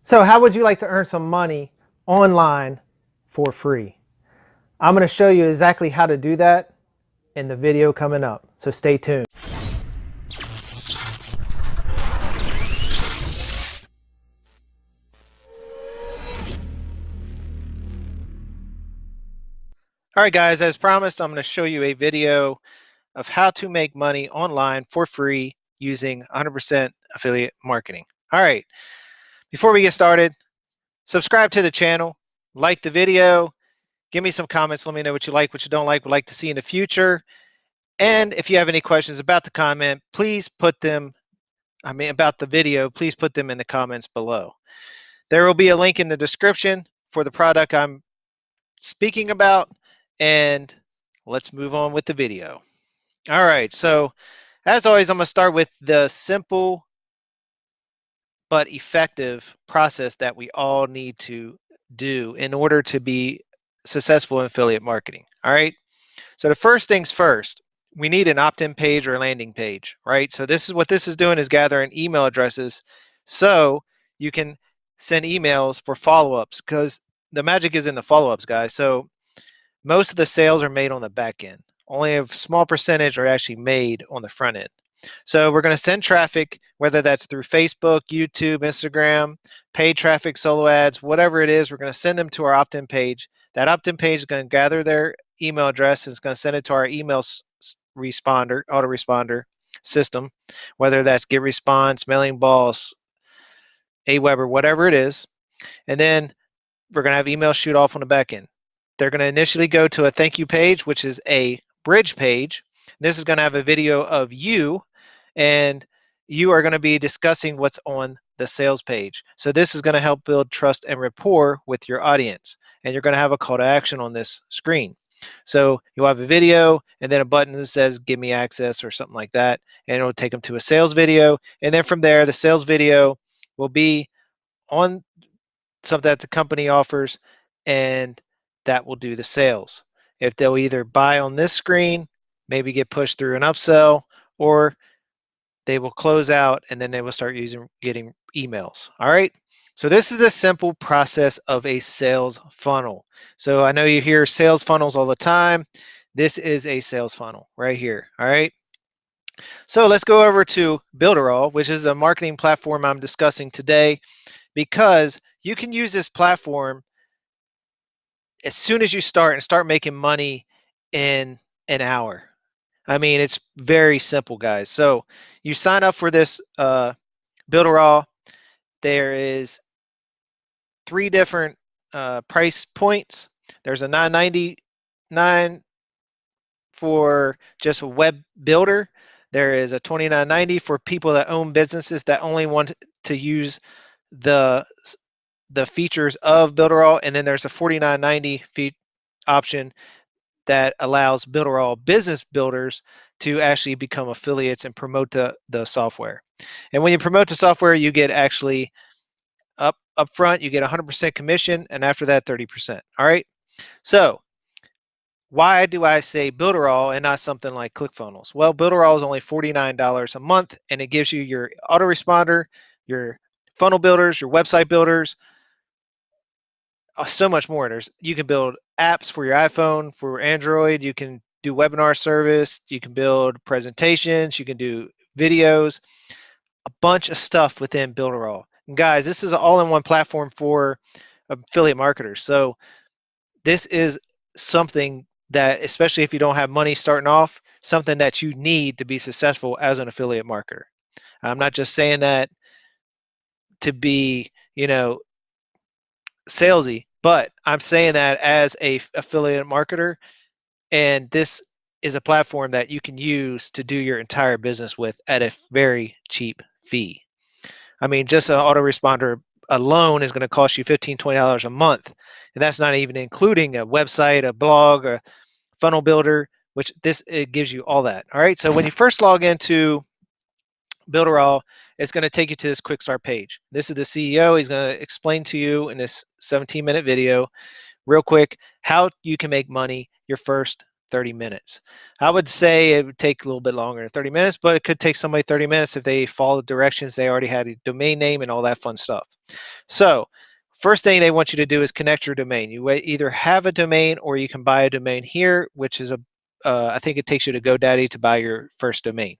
So how would you like to earn some money online for free? I'm going to show you exactly how to do that in the video coming up. So stay tuned. All right, guys, as promised, I'm going to show you a video of how to make money online for free using 100% affiliate marketing. All right, before we get started, subscribe to the channel, like the video, give me some comments, let me know what you like, what you don't like, would like to see in the future. And if you have any questions about the comment, please put them, about the video, please put them in the comments below. There will be a link in the description for the product I'm speaking about, and let's move on with the video. All right, so as always, I'm going to start with the simple but effective process that we all need to do in order to be successful in affiliate marketing. All right, so the first things first, we need an opt-in page or a landing page, right? So this is what this is doing, is gathering email addresses so you can send emails for follow-ups, because the magic is in the follow-ups, guys. So most of the sales are made on the back end. Only a small percentage are actually made on the front end. So we're going to send traffic, whether that's through Facebook, YouTube, Instagram, paid traffic, solo ads, whatever it is, we're going to send them to our opt-in page. That opt-in page is going to gather their email address and it's going to send it to our email responder, autoresponder system, whether that's GetResponse, MailingBoss, Aweber, whatever it is. And then we're going to have emails shoot off on the back end. They're going to initially go to a thank you page, which is a bridge page. This is going to have a video of you, and you are going to be discussing what's on the sales page. So this is going to help build trust and rapport with your audience. And you're going to have a call to action on this screen. So you'll have a video and then a button that says give me access or something like that, and it'll take them to a sales video. And then from there, the sales video will be on something that the company offers, and that will do the sales. If they'll either buy on this screen, maybe get pushed through an upsell, or they will close out and then they will start getting emails. All right. So this is the simple process of a sales funnel. So I know you hear sales funnels all the time. This is a sales funnel right here. All right. So let's go over to Builderall, which is the marketing platform I'm discussing today, because you can use this platform as soon as you start making money in an hour. I mean, it's very simple, guys. So you sign up for this Builderall. There is 3 different price points. There's a $9.99 for just a web builder. There is a $29.90 for people that own businesses that only want to use the features of Builderall, and then there's a $49.90 option that allows Builderall business builders to actually become affiliates and promote the software. And when you promote the software, you get actually up front, you get 100% commission, and after that 30%. All right. So why do I say Builderall and not something like ClickFunnels? Well, Builderall is only $49 a month, and it gives you your autoresponder, your funnel builders, your website builders, so much more. You can build apps for your iPhone, for Android. You can do webinar service. You can build presentations. You can do videos, a bunch of stuff within Builderall. And guys, this is an all-in-one platform for affiliate marketers. So this is something that, especially if you don't have money starting off, something that you need to be successful as an affiliate marketer. I'm not just saying that to be, salesy, but I'm saying that as a affiliate marketer, and this is a platform that you can use to do your entire business with at a very cheap fee. I mean, just an autoresponder alone is going to cost you $15, $20 a month, and that's not even including a website, a blog, a funnel builder, which it gives you all that. All right, so when you first log into Builderall, it's going to take you to this quick start page. This is the CEO. He's going to explain to you in this 17-minute video real quick how you can make money your first 30 minutes. I would say it would take a little bit longer than 30 minutes, but it could take somebody 30 minutes if they follow the directions. They already had a domain name and all that fun stuff. So first thing they want you to do is connect your domain. You either have a domain or you can buy a domain here, which is I think it takes you to GoDaddy to buy your first domain.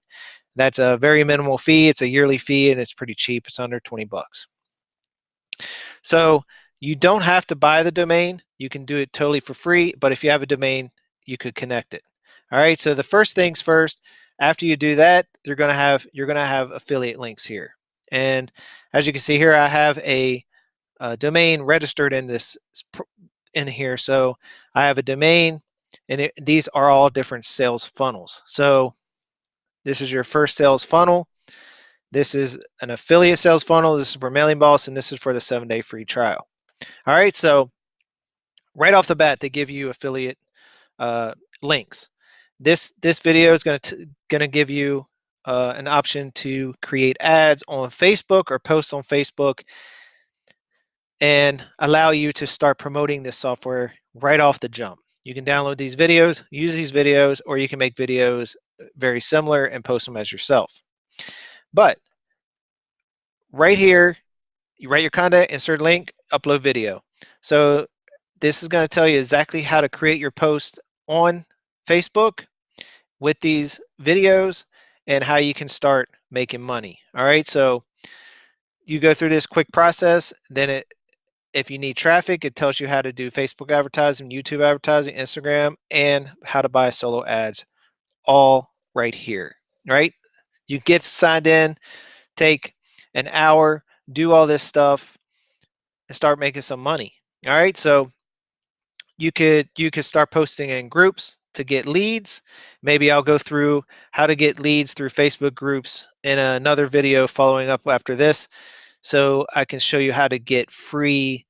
That's a very minimal fee. It's a yearly fee and it's pretty cheap. It's under 20 bucks. So you don't have to buy the domain. You can do it totally for free, but if you have a domain, you could connect it. All right, so the first things first, after you do that, you're gonna have affiliate links here. And as you can see here, I have a domain registered in here. So I have a domain, and these are all different sales funnels. So this is your first sales funnel. This is an affiliate sales funnel. This is for Mailing Boss, and this is for the 7-day free trial. All right, so right off the bat, they give you affiliate links. This video is going to give you an option to create ads on Facebook or post on Facebook and allow you to start promoting this software right off the jump. You can download these videos, use these videos, or you can make videos very similar and post them as yourself. But right here, you write your content, insert link, upload video. So this is going to tell you exactly how to create your post on Facebook with these videos and how you can start making money. All right, so you go through this quick process, then if you need traffic, it tells you how to do Facebook advertising, YouTube advertising, Instagram, and how to buy solo ads, all right here, right? You get signed in, take an hour, do all this stuff, and start making some money. All right, so you could start posting in groups to get leads. Maybe I'll go through how to get leads through Facebook groups in another video following up after this, so I can show you how to get free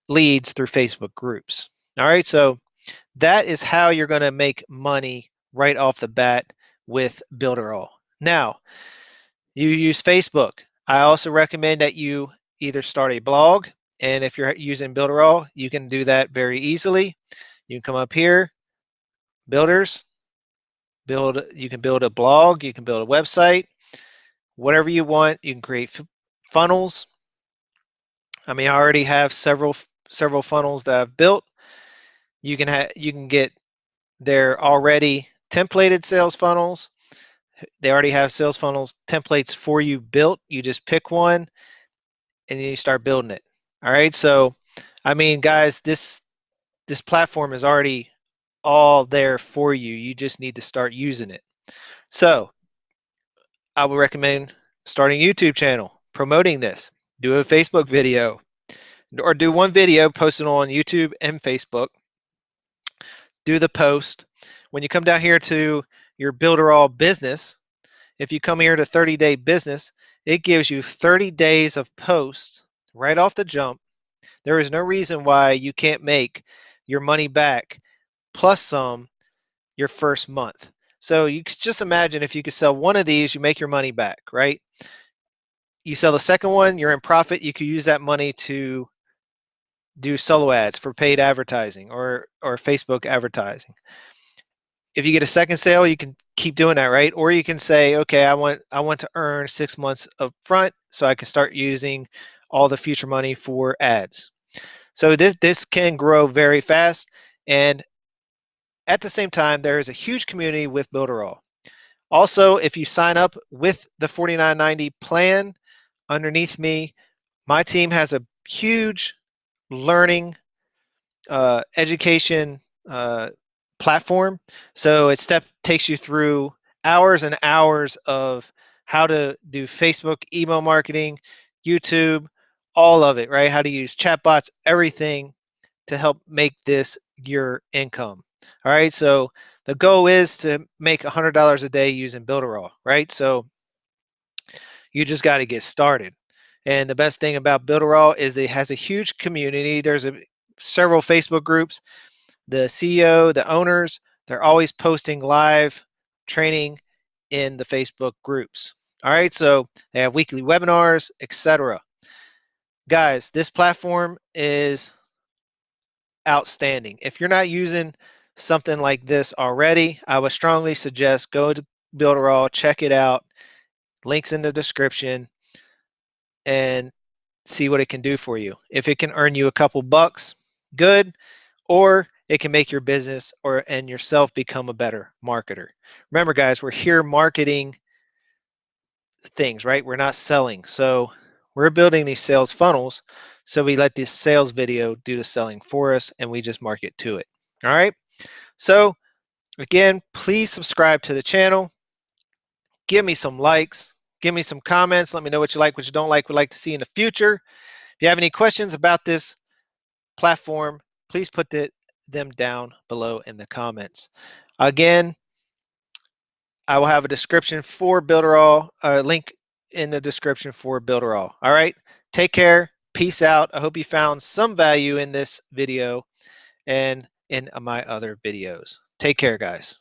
leads through Facebook groups. All right, so that is how you're going to make money right off the bat with Builderall. Now, you use Facebook. I also recommend that you either start a blog, and if you're using Builderall, you can do that very easily. You can come up here, builders, you can build a blog, you can build a website, whatever you want. You can create funnels. I mean, I already have several funnels that I've built. You can get their already templated sales funnels. They already have sales funnels templates for you built. You just pick one and then you start building it. All right, so I mean, guys, this platform is already all there for you. You just need to start using it. So I would recommend starting a YouTube channel, promoting this, do a Facebook video, or do one video, post it on YouTube and Facebook, do the post. When you come down here to your Builderall business, if you come here to 30-day business, it gives you 30 days of posts right off the jump. There is no reason why you can't make your money back plus some your first month. So you could just imagine if you could sell one of these, you make your money back, right? You sell the second one, you're in profit. You could use that money to do solo ads for paid advertising or Facebook advertising. If you get a second sale, you can keep doing that, right? Or you can say, okay, I want to earn 6 months up front so I can start using all the future money for ads. So this can grow very fast, and at the same time, there is a huge community with Builderall. Also, if you sign up with the $49.90 plan underneath me, my team has a huge learning education platform. So it takes you through hours and hours of how to do Facebook, email marketing, YouTube, all of it, right? How to use chatbots, everything to help make this your income. All right, so the goal is to make $100 a day using Builderall, right? So you just got to get started. And the best thing about Builderall is it has a huge community. There's several Facebook groups. The CEO, the owners, they're always posting live training in the Facebook groups. All right, so they have weekly webinars, etc. Guys, this platform is outstanding. If you're not using something like this already, I would strongly suggest go to Builderall, check it out. Links in the description, and see what it can do for you. If it can earn you a couple bucks, good, or it can make your business and yourself become a better marketer. Remember, guys, we're here marketing things, right? We're not selling. So we're building these sales funnels. So we let this sales video do the selling for us, and we just market to it. All right. So again, please subscribe to the channel. Give me some likes. Give me some comments. Let me know what you like, what you don't like, would like to see in the future. If you have any questions about this platform, please put them down below in the comments. Again, I will have a description for Builderall, a link in the description for Builderall. All right, take care. Peace out. I hope you found some value in this video and in my other videos. Take care, guys.